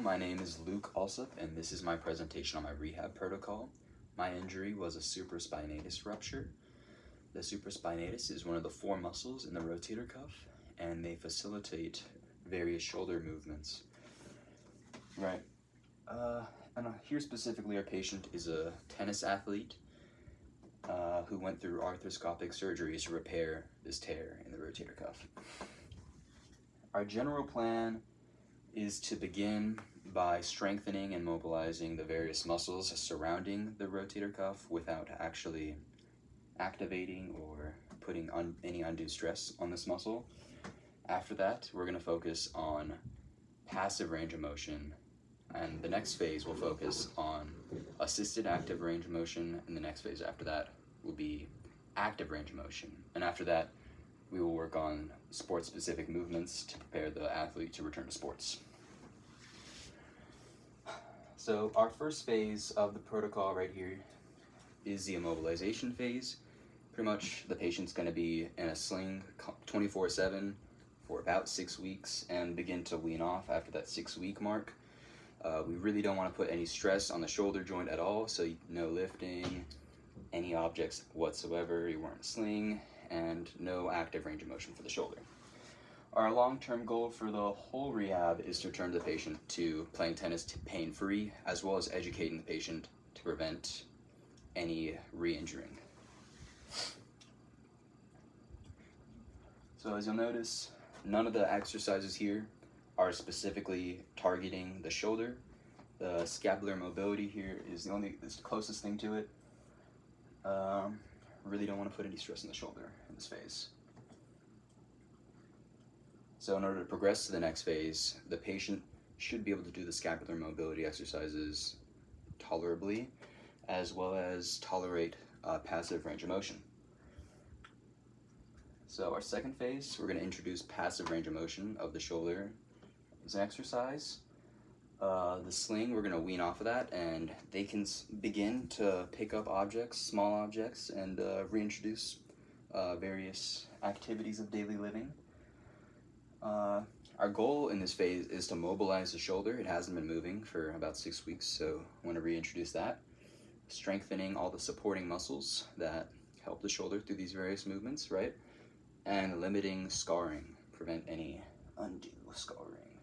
my name is Luke Alsop, and this is my presentation on my rehab protocol. My injury was a supraspinatus rupture. The supraspinatus is one of the four muscles in the rotator cuff, and they facilitate various shoulder movements. Right. And here specifically, our patient is a tennis athlete who went through arthroscopic surgery to repair this tear in the rotator cuff. Our general plan is to begin by strengthening and mobilizing the various muscles surrounding the rotator cuff without actually activating or putting any undue stress on this muscle. After that, we're going to focus on passive range of motion, and the next phase will focus on assisted active range of motion, and the next phase after that will be active range of motion. And after that, we will work on sport-specific movements to prepare the athlete to return to sports. So our first phase of the protocol right here is the immobilization phase. Pretty much the patient's going to be in a sling 24/7 for about 6 weeks and begin to wean off after that 6-week mark. We really don't want to put any stress on the shoulder joint at all, so no lifting, any objects whatsoever, you weren't a sling, and no active range of motion for the shoulder. Our long-term goal for the whole rehab is to return the patient to playing tennis pain-free, as well as educating the patient to prevent any re-injuring. So as you'll notice, none of the exercises here are specifically targeting the shoulder. The scapular mobility here is the closest thing to it. Really don't want to put any stress on the shoulder in this phase. So in order to progress to the next phase, the patient should be able to do the scapular mobility exercises tolerably, as well as tolerate passive range of motion. So our second phase, we're going to introduce passive range of motion of the shoulder as an exercise. The sling, we're going to wean off of that, and they can begin to pick up objects, small objects, and reintroduce various activities of daily living. Our goal in this phase is to mobilize the shoulder. It hasn't been moving for about 6 weeks, so I want to reintroduce that. Strengthening all the supporting muscles that help the shoulder through these various movements, right? And limiting scarring, prevent any undue scarring.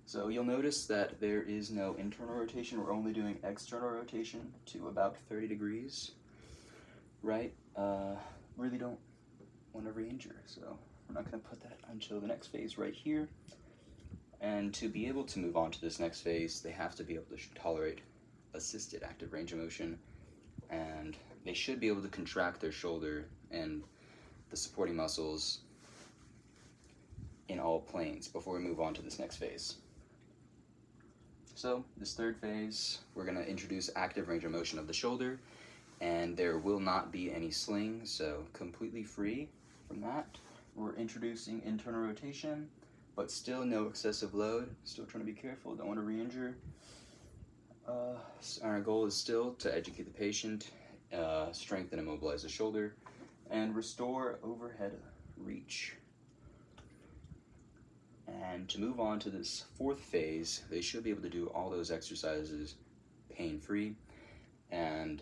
So you'll notice that there is no internal rotation. We're only doing external rotation to about 30 degrees, right? Really don't want to re-injure, so we're not going to put that until the next phase right here. And to be able to move on to this next phase, they have to be able to tolerate assisted active range of motion, and they should be able to contract their shoulder and the supporting muscles in all planes before we move on to this next phase. So this third phase, we're going to introduce active range of motion of the shoulder, and there will not be any sling, so completely free from that. We're introducing internal rotation, but still no excessive load. Still trying to be careful, don't want to re-injure. Our goal is still to educate the patient, strengthen and mobilize the shoulder, and restore overhead reach. And to move on to this fourth phase, they should be able to do all those exercises pain-free, and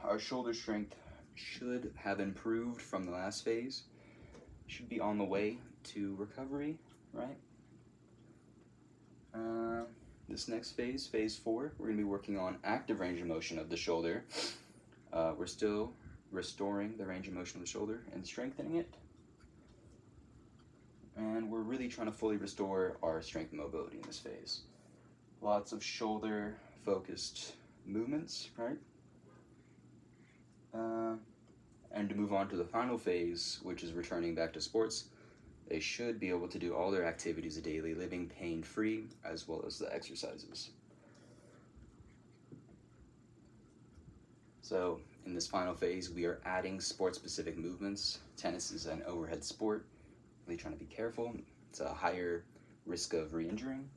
our shoulder strength should have improved from the last phase, should be on the way to recovery, right? This next phase, phase 4, we're going to be working on active range of motion of the shoulder. We're still restoring the range of motion of the shoulder and strengthening it. And we're really trying to fully restore our strength and mobility in this phase. Lots of shoulder-focused movements, right? And to move on to the final phase, which is returning back to sports, they should be able to do all their activities of daily living pain-free, as well as the exercises. So in this final phase, we are adding sport-specific movements. Tennis is an overhead sport. Really trying to be careful. It's a higher risk of re-injuring.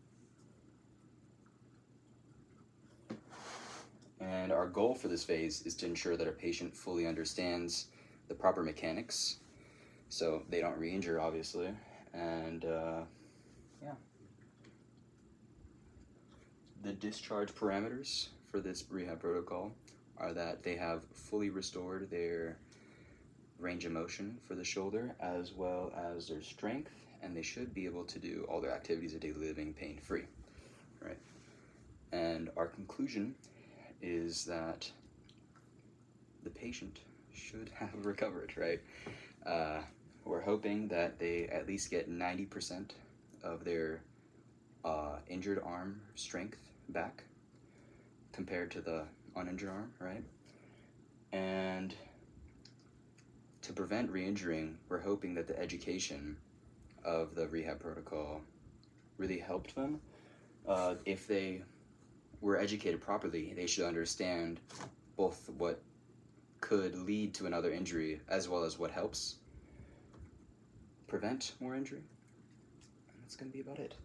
And our goal for this phase is to ensure that our patient fully understands the proper mechanics, so they don't re-injure, obviously. And yeah. discharge parameters for this rehab protocol are that they have fully restored their range of motion for the shoulder as well as their strength, and they should be able to do all their activities of daily living pain-free, right? And our conclusion is that the patient should have recovered, right? We're hoping that they at least get 90% of their injured arm strength back compared to the uninjured arm, right? And to prevent re-injuring, we're hoping that the education of the rehab protocol really helped them. If they were educated properly, they should understand both what could lead to another injury as well as what helps prevent more injury. And that's going to be about it.